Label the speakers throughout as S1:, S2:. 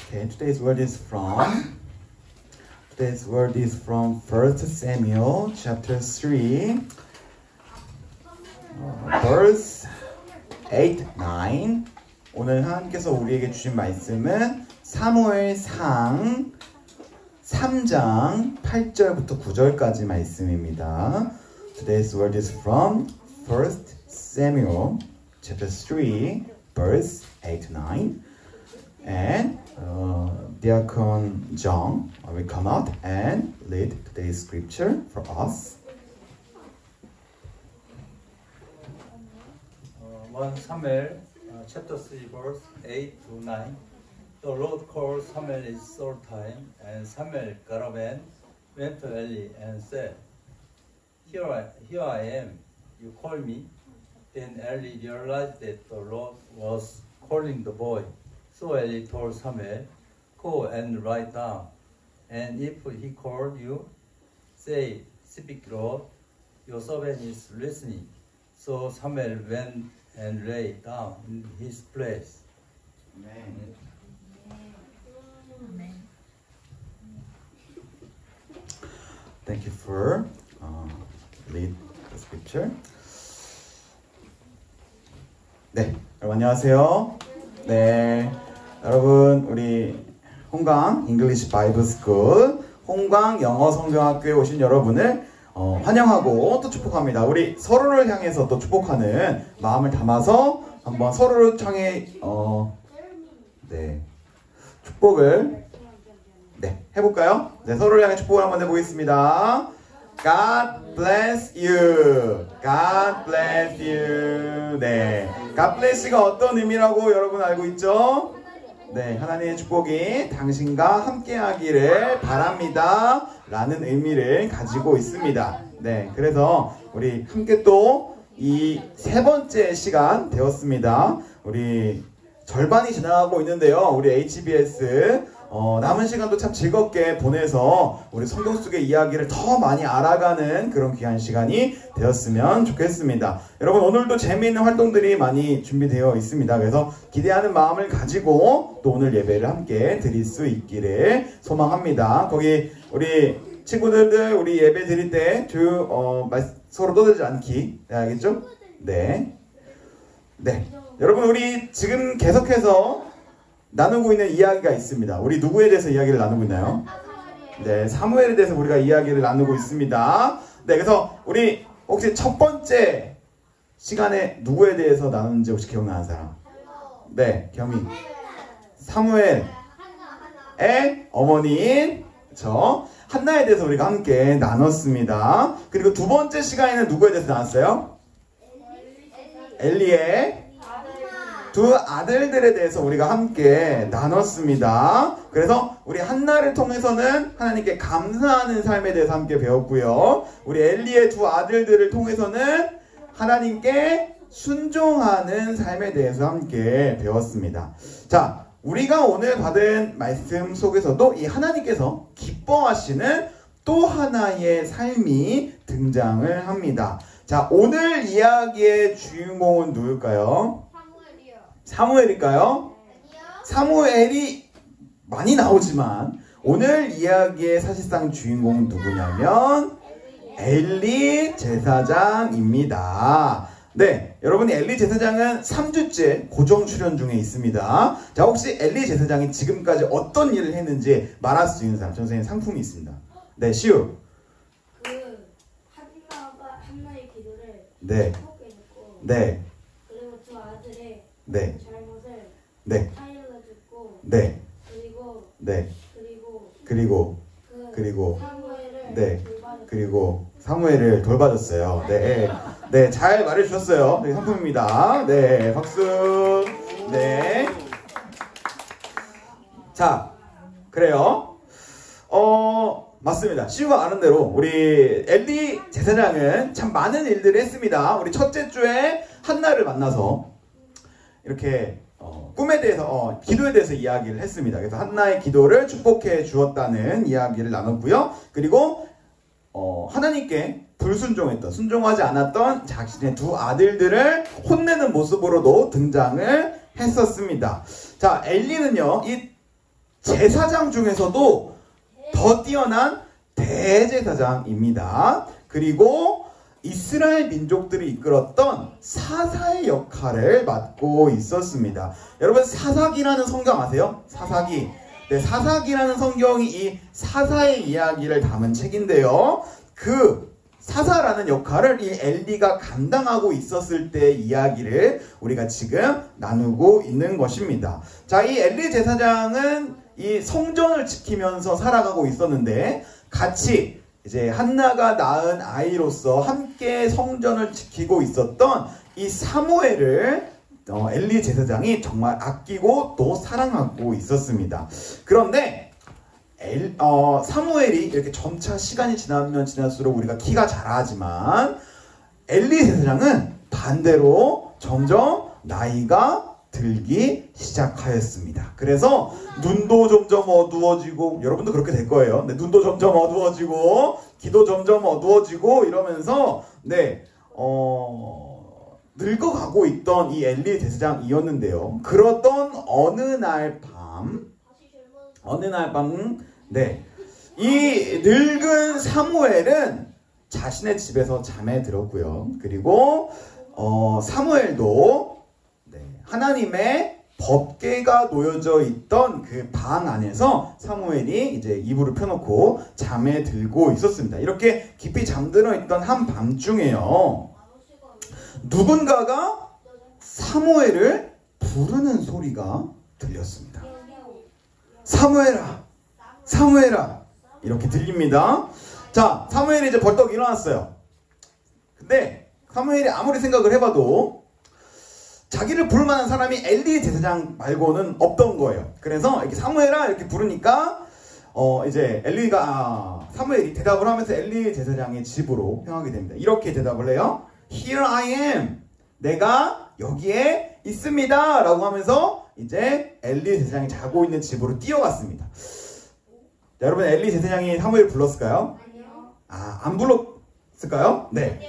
S1: Okay, today's word is from 1 Samuel chapter 3, verse 8, 9. 오늘 하나님께서 우리에게 주신 말씀은 사무엘상 3장 8절부터 9절까지 말씀입니다. Today's word is from 1 Samuel chapter 3, verse 8, 9. And Diakon John will come out and read today's scripture for us.
S2: 1 Samuel chapter 3 verse 8 to 9. The Lord called Samuel in short time, and Samuel got up and went to Eli and said, Here I am, you call me? Then Eli realized that the Lord was calling the boy. So Eli told Samuel, Go and write down, and if he called you, say, Speak, Lord, your servant is listening. So Samuel went and lay down in his place.
S1: Amen. Thank you for read the scripture. 네, 여러분 안녕하세요. 네, 여러분 우리 홍강 잉글리시 바이블 스쿨 홍강 영어 성경학교에 오신 여러분을 환영하고 또 축복합니다. 우리 서로를 향해서 또 축복하는 마음을 담아서 한번 서로를 향해 네, 축복을 해볼까요? 네, 서로를 향해 축복을 한번 해보겠습니다. God bless you. God bless you. 네, God bless가 어떤 의미라고 여러분 알고 있죠? 네, 하나님의 축복이 당신과 함께하기를 바랍니다. 라는 의미를 가지고 있습니다. 네, 그래서 우리 함께 또 이 세 번째 시간 되었습니다. 우리 절반이 지나가고 있는데요. 우리 HBS 남은 시간도 참 즐겁게 보내서 우리 성경 속의 이야기를 더 많이 알아가는 그런 귀한 시간이 되었으면 좋겠습니다. 여러분 오늘도 재미있는 활동들이 많이 준비되어 있습니다. 그래서 기대하는 마음을 가지고 또 오늘 예배를 함께 드릴 수 있기를 소망합니다. 거기 우리 친구들 우리 예배 드릴 때 서로 떠들지 않기, 네, 알겠죠? 네. 네. 여러분 우리 지금 계속해서 나누고 있는 이야기가 있습니다. 우리 누구에 대해서 이야기를 나누고 있나요? 네, 사무엘에 대해서 우리가 이야기를 나누고 있습니다. 네, 그래서 우리 혹시 첫 번째 시간에 누구에 대해서 나누는지 혹시 기억나는 사람? 네, 겸이. 사무엘의 어머니인 한나에 대해서 우리가 함께 나눴습니다. 그리고 두 번째 시간에는 누구에 대해서 나눴어요? 엘리의 두 아들들에 대해서 우리가 함께 나눴습니다. 그래서 우리 한나를 통해서는 하나님께 감사하는 삶에 대해서 함께 배웠고요. 우리 엘리의 두 아들들을 통해서는 하나님께 순종하는 삶에 대해서 함께 배웠습니다. 자, 우리가 오늘 받은 말씀 속에서도 이 하나님께서 기뻐하시는 또 하나의 삶이 등장을 합니다. 자, 오늘 이야기의 주인공은 누굴까요? 사무엘일까요? 사무엘이 많이 나오지만 오늘 이야기의 사실상 주인공은 누구냐면 엘리 제사장입니다. 네, 여러분이 엘리 제사장은 3주째 고정 출연 중에 있습니다. 자, 혹시 엘리 제사장이 지금까지 어떤 일을 했는지 말할 수 있는 사람, 선생님 상품이 있습니다. 네, 시우.
S3: 한나의 기도를
S1: 축복해줬고, 네,
S3: 그리고 두 아들의
S1: 네,
S3: 잘못을
S1: 네,
S3: 타일러줬고,
S1: 네,
S3: 그리고
S1: 네,
S3: 그리고 사무엘을
S1: 네,
S3: 돌봐줬고,
S1: 그리고 사무엘을 돌봐줬어요. 네, 네, 잘 말해주셨어요. 네, 상품입니다. 네, 박수. 네. 자, 그래요. 맞습니다. 시우가 아는 대로 우리 엘리 제사장은 참 많은 일들을 했습니다. 우리 첫째 주에 한나를 만나서 이렇게 꿈에 대해서 기도에 대해서 이야기를 했습니다. 그래서 한나의 기도를 축복해 주었다는 이야기를 나눴고요. 그리고 하나님께 불순종했던, 순종하지 않았던 자신의 두 아들들을 혼내는 모습으로도 등장을 했었습니다. 자, 엘리는요, 이 제사장 중에서도 더 뛰어난 대제사장입니다. 그리고 이스라엘 민족들이 이끌었던 사사의 역할을 맡고 있었습니다. 여러분 사사기라는 성경 아세요? 사사기. 네, 사사기라는 성경이 이 사사의 이야기를 담은 책인데요. 그 사사라는 역할을 이 엘리가 감당하고 있었을 때의 이야기를 우리가 지금 나누고 있는 것입니다. 자, 이 엘리 제사장은 이 성전을 지키면서 살아가고 있었는데 같이 이제 한나가 낳은 아이로서 함께 성전을 지키고 있었던 이 사무엘을 엘리 제사장이 정말 아끼고 또 사랑하고 있었습니다. 그런데 사무엘이 이렇게 점차 시간이 지나면 지날수록 우리가 키가 자라지만 엘리 제사장은 반대로 점점 나이가 들기 시작하였습니다. 그래서 눈도 점점 어두워지고, 여러분도 그렇게 될 거예요. 네, 눈도 점점 어두워지고 귀도 점점 어두워지고 이러면서 늙어가고 있던 이 엘리 제사장이었는데요. 그러던 어느 날 밤, 이 늙은 사무엘은 자신의 집에서 잠에 들었고요. 그리고 사무엘도 하나님의 법궤가 놓여져 있던 그 방 안에서 사무엘이 이제 이불을 펴놓고 잠에 들고 있었습니다. 이렇게 깊이 잠들어 있던 한 밤중에요, 누군가가 사무엘을 부르는 소리가 들렸습니다. 사무엘아, 사무엘아, 이렇게 들립니다. 자, 사무엘이 이제 벌떡 일어났어요. 근데 사무엘이 아무리 생각을 해봐도 자기를 부를 만한 사람이 엘리 제사장 말고는 없던 거예요. 그래서 이렇게 사무엘아 이렇게 부르니까 이제 사무엘이 대답을 하면서 엘리 제사장의 집으로 향하게 됩니다. 이렇게 대답을 해요. Here I am. 내가 여기에 있습니다. 라고 하면서 이제 엘리 제사장이 자고 있는 집으로 뛰어갔습니다. 자, 여러분 엘리 제사장이 사무엘을 불렀을까요?
S3: 아니요.
S1: 안 불렀을까요? 네.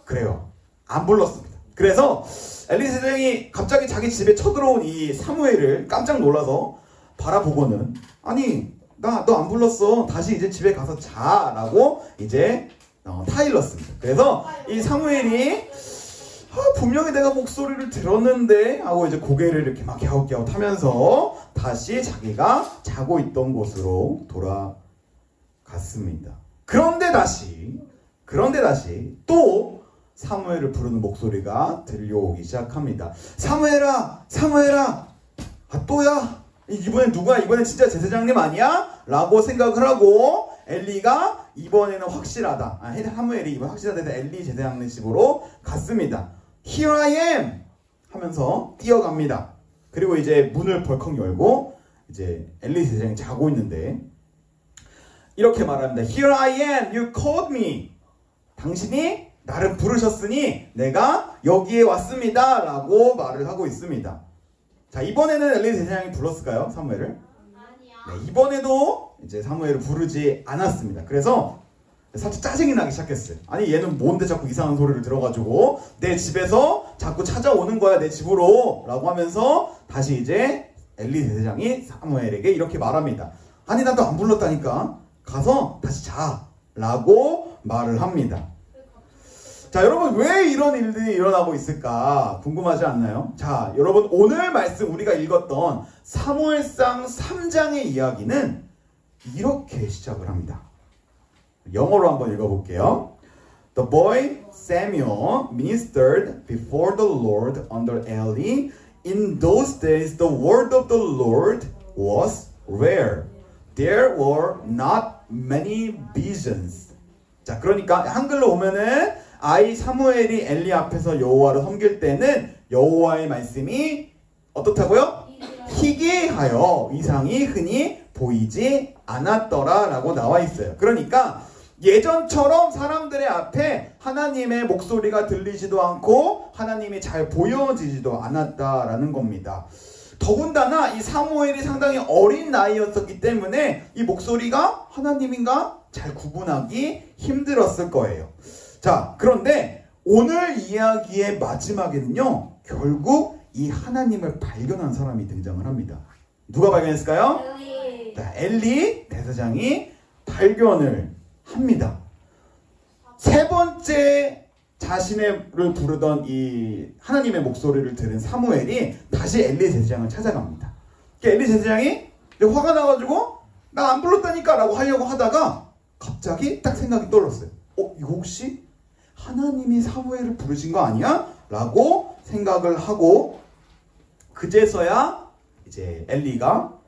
S1: 그래요. 안 불렀습니다. 그래서 엘리 제사장이 갑자기 자기 집에 쳐들어온 이 사무엘을 깜짝 놀라서 바라보고는, 아니 나 너 안 불렀어. 다시 이제 집에 가서 자. 라고 이제 타일렀습니다. 그래서 이 사무엘이 분명히 내가 목소리를 들었는데 하고 이제 고개를 이렇게 막 갸웃갸웃 하면서 다시 자기가 자고 있던 곳으로 돌아갔습니다. 그런데 다시 또 사무엘을 부르는 목소리가 들려오기 시작합니다. 사무엘아, 사무엘아, 또야? 이번엔 누구야? 이번엔 진짜 제사장님 아니야? 라고 생각을 하고 엘리가 이번에는 확실하다. 사무엘이 이번 확실하다 해서 엘리 제사장님 집으로 갔습니다. Here I am! 하면서 뛰어갑니다. 그리고 이제 문을 벌컥 열고 이제 엘리 제사장이 자고 있는데 이렇게 말합니다. Here I am! You called me! 당신이 나를 부르셨으니 내가 여기에 왔습니다. 라고 말을 하고 있습니다. 자, 이번에는 엘리 제사장이 불렀을까요? 사무엘을?
S3: 아니요.
S1: 네, 이번에도 이제 사무엘을 부르지 않았습니다. 그래서 살짝 짜증이 나기 시작했어요. 아니 얘는 뭔데 자꾸 이상한 소리를 들어가지고 내 집에서 자꾸 찾아오는 거야, 내 집으로 라고 하면서 다시 이제 엘리 제사장이 사무엘에게 이렇게 말합니다. 아니 나도 안 불렀다니까, 가서 다시 자 라고 말을 합니다. 자, 여러분 왜 이런 일들이 일어나고 있을까 궁금하지 않나요? 자, 여러분 오늘 말씀 우리가 읽었던 사무엘상 3장의 이야기는 이렇게 시작을 합니다. 영어로 한번 읽어볼게요. The boy Samuel ministered before the Lord under Eli. In those days the word of the Lord was rare. There were not many visions. 자, 그러니까 한글로 보면은 아이 사무엘이 엘리 앞에서 여호와를 섬길 때는 여호와의 말씀이 어떻다고요? 희귀하여 이상이 흔히 보이지 않았더라 라고 나와 있어요. 그러니까 예전처럼 사람들의 앞에 하나님의 목소리가 들리지도 않고 하나님이 잘 보여지지도 않았다라는 겁니다. 더군다나 이 사무엘이 상당히 어린 나이였었기 때문에 이 목소리가 하나님인가 잘 구분하기 힘들었을 거예요. 자, 그런데 오늘 이야기의 마지막에는요, 결국 이 하나님을 발견한 사람이 등장을 합니다. 누가 발견했을까요?
S3: 엘리.
S1: 엘리 대제사장이 발견을 합니다. 세 번째 자신을 부르던 이 하나님의 목소리를 들은 사무엘이 다시 엘리 제사장을 찾아갑니다. 엘리 제사장이 화가 나가지고 나 안 불렀다니까 라고 하려고 하다가 갑자기 딱 생각이 떠올랐어요. 이거 혹시 하나님이 사무엘을 부르신 거 아니야? 라고 생각을 하고 그제서야 이제 엘리가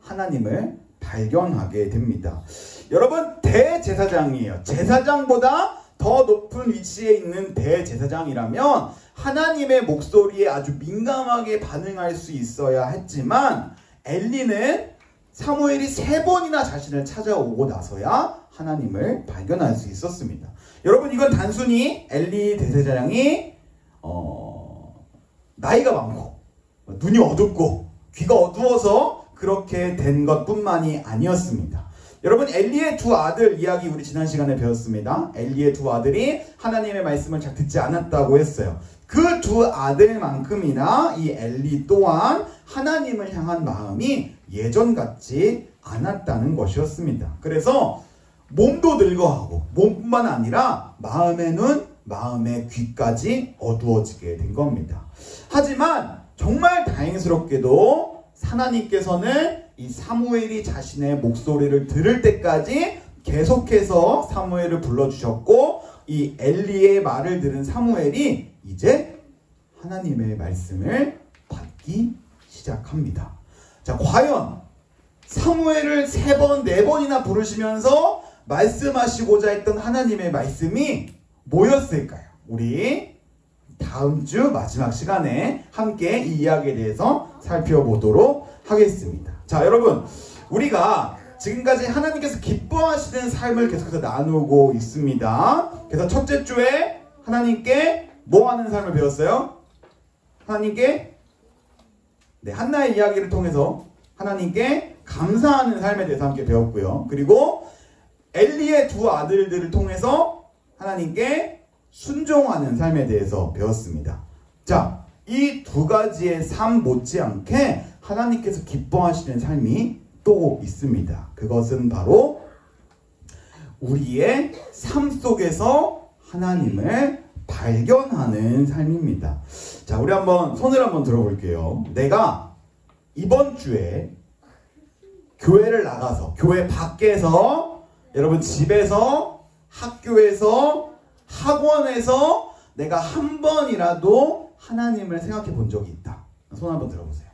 S1: 하나님을 발견하게 됩니다. 여러분, 대제사장이에요. 제사장보다 더 높은 위치에 있는 대제사장이라면 하나님의 목소리에 아주 민감하게 반응할 수 있어야 했지만 엘리는 사무엘이 3번이나 자신을 찾아오고 나서야 하나님을 발견할 수 있었습니다. 여러분, 이건 단순히 엘리 대제사장이 나이가 많고 눈이 어둡고 귀가 어두워서 그렇게 된 것뿐만이 아니었습니다. 여러분, 엘리의 두 아들 이야기 우리 지난 시간에 배웠습니다. 엘리의 두 아들이 하나님의 말씀을 잘 듣지 않았다고 했어요. 그 두 아들만큼이나 이 엘리 또한 하나님을 향한 마음이 예전 같지 않았다는 것이었습니다. 그래서 몸도 늙어가고 몸뿐만 아니라 마음의 눈, 마음의 귀까지 어두워지게 된 겁니다. 하지만 정말 다행스럽게도 하나님께서는 이 사무엘이 자신의 목소리를 들을 때까지 계속해서 사무엘을 불러주셨고 이 엘리의 말을 들은 사무엘이 이제 하나님의 말씀을 받기 시작합니다. 자, 과연 사무엘을 3번, 4번이나 부르시면서 말씀하시고자 했던 하나님의 말씀이 뭐였을까요? 우리 다음 주 마지막 시간에 함께 이 이야기에 대해서 살펴보도록 하겠습니다. 자, 여러분, 우리가 지금까지 하나님께서 기뻐하시는 삶을 계속해서 나누고 있습니다. 그래서 첫째 주에 하나님께 뭐 하는 삶을 배웠어요? 하나님께 한나의 이야기를 통해서 하나님께 감사하는 삶에 대해서 함께 배웠고요. 그리고 엘리의 두 아들들을 통해서 하나님께 순종하는 삶에 대해서 배웠습니다. 자, 이 두 가지의 삶 못지않게 하나님께서 기뻐하시는 삶이 또 있습니다. 그것은 바로 우리의 삶 속에서 하나님을 발견하는 삶입니다. 자, 우리 한번 손을 한번 들어볼게요. 내가 이번 주에 교회를 나가서, 교회 밖에서, 여러분 집에서, 학교에서, 학원에서 내가 한 번이라도 하나님을 생각해 본 적이 있다. 손 한번 들어보세요.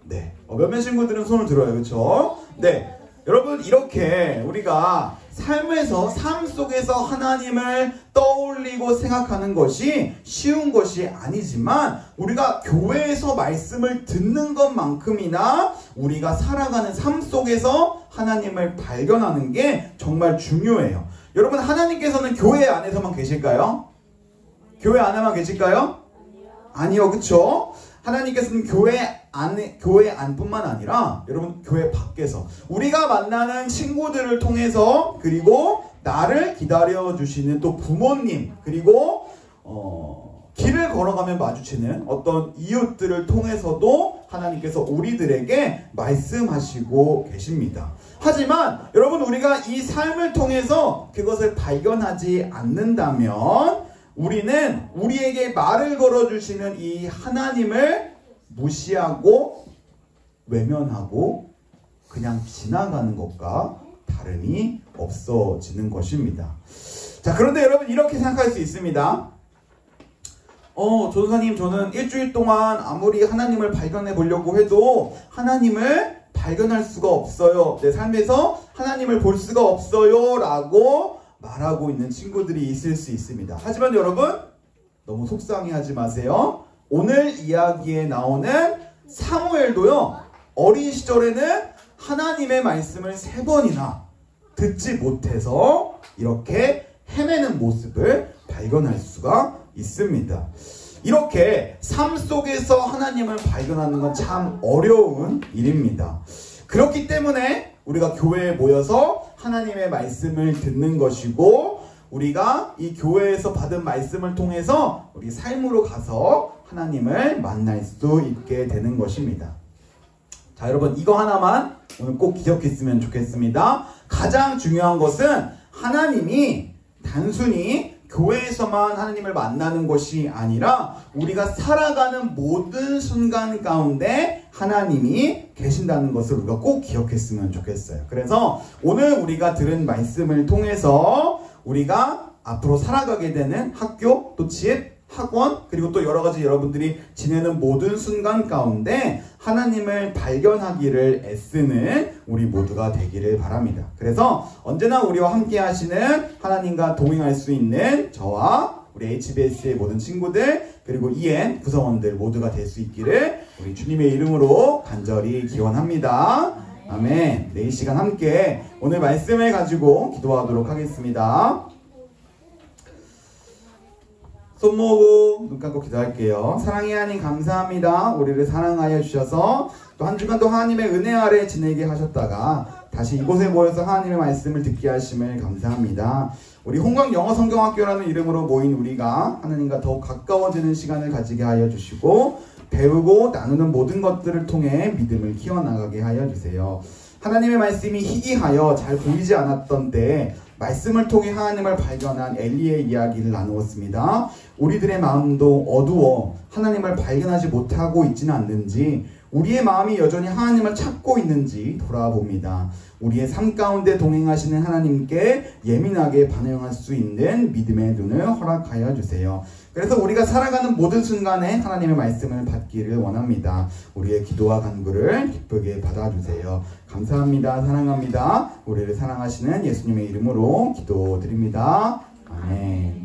S1: 네, 몇몇 친구들은 손을 들어요. 그렇죠? 네, 여러분, 이렇게 우리가 삶에서, 삶 속에서 하나님을 떠올리고 생각하는 것이 쉬운 것이 아니지만 우리가 교회에서 말씀을 듣는 것만큼이나 우리가 살아가는 삶 속에서 하나님을 발견하는 게 정말 중요해요. 여러분, 하나님께서는 교회 안에서만 계실까요? 교회 안에만 계실까요? 아니요, 그쵸? 하나님께서는 교회 안뿐만 아니라 여러분 교회 밖에서 우리가 만나는 친구들을 통해서 그리고 나를 기다려주시는 또 부모님 그리고 길을 걸어가며 마주치는 어떤 이웃들을 통해서도 하나님께서 우리들에게 말씀하시고 계십니다. 하지만 여러분 우리가 이 삶을 통해서 그것을 발견하지 않는다면 우리는 우리에게 말을 걸어주시는 이 하나님을 무시하고 외면하고 그냥 지나가는 것과 다름이 없어지는 것입니다. 자, 그런데 여러분 이렇게 생각할 수 있습니다. 조사님, 저는 일주일 동안 아무리 하나님을 발견해 보려고 해도 하나님을 발견할 수가 없어요. 내 삶에서 하나님을 볼 수가 없어요 라고 말하고 있는 친구들이 있을 수 있습니다. 하지만 여러분 너무 속상해하지 마세요. 오늘 이야기에 나오는 사무엘도요, 어린 시절에는 하나님의 말씀을 3번이나 듣지 못해서 이렇게 헤매는 모습을 발견할 수가 있습니다. 이렇게 삶 속에서 하나님을 발견하는 건 참 어려운 일입니다. 그렇기 때문에 우리가 교회에 모여서 하나님의 말씀을 듣는 것이고 우리가 이 교회에서 받은 말씀을 통해서 우리 삶으로 가서 하나님을 만날 수 있게 되는 것입니다. 자, 여러분 이거 하나만 오늘 꼭 기억했으면 좋겠습니다. 가장 중요한 것은 하나님이 단순히 교회에서만 하나님을 만나는 것이 아니라 우리가 살아가는 모든 순간 가운데 하나님이 계신다는 것을 우리가 꼭 기억했으면 좋겠어요. 그래서 오늘 우리가 들은 말씀을 통해서 우리가 앞으로 살아가게 되는 학교, 또 집, 학원, 그리고 또 여러 가지 여러분들이 지내는 모든 순간 가운데 하나님을 발견하기를 애쓰는 우리 모두가 되기를 바랍니다. 그래서 언제나 우리와 함께 하시는 하나님과 동행할 수 있는 저와 우리 HBS의 모든 친구들 그리고 EN 구성원들 모두가 될 수 있기를 우리 주님의 이름으로 간절히 기원합니다. 아멘. 네, 이 시간 함께 오늘 말씀을 가지고 기도하도록 하겠습니다. 손 모으고 눈 감고 기도할게요. 사랑의 하나님 감사합니다. 우리를 사랑하여 주셔서 또 한 주간도 하나님의 은혜 아래 지내게 하셨다가 다시 이곳에 모여서 하나님의 말씀을 듣게 하심을 감사합니다. 우리 홍광 영어 성경학교라는 이름으로 모인 우리가 하나님과 더욱 가까워지는 시간을 가지게 하여 주시고 배우고 나누는 모든 것들을 통해 믿음을 키워나가게 하여 주세요. 하나님의 말씀이 희귀하여 잘 보이지 않았던 때 말씀을 통해 하나님을 발견한 엘리의 이야기를 나누었습니다. 우리들의 마음도 어두워 하나님을 발견하지 못하고 있지는 않는지 우리의 마음이 여전히 하나님을 찾고 있는지 돌아봅니다. 우리의 삶 가운데 동행하시는 하나님께 예민하게 반응할 수 있는 믿음의 눈을 허락하여 주세요. 그래서 우리가 살아가는 모든 순간에 하나님의 말씀을 받기를 원합니다. 우리의 기도와 간구를 기쁘게 받아주세요. 감사합니다. 사랑합니다. 우리를 사랑하시는 예수님의 이름으로 기도드립니다. 아멘.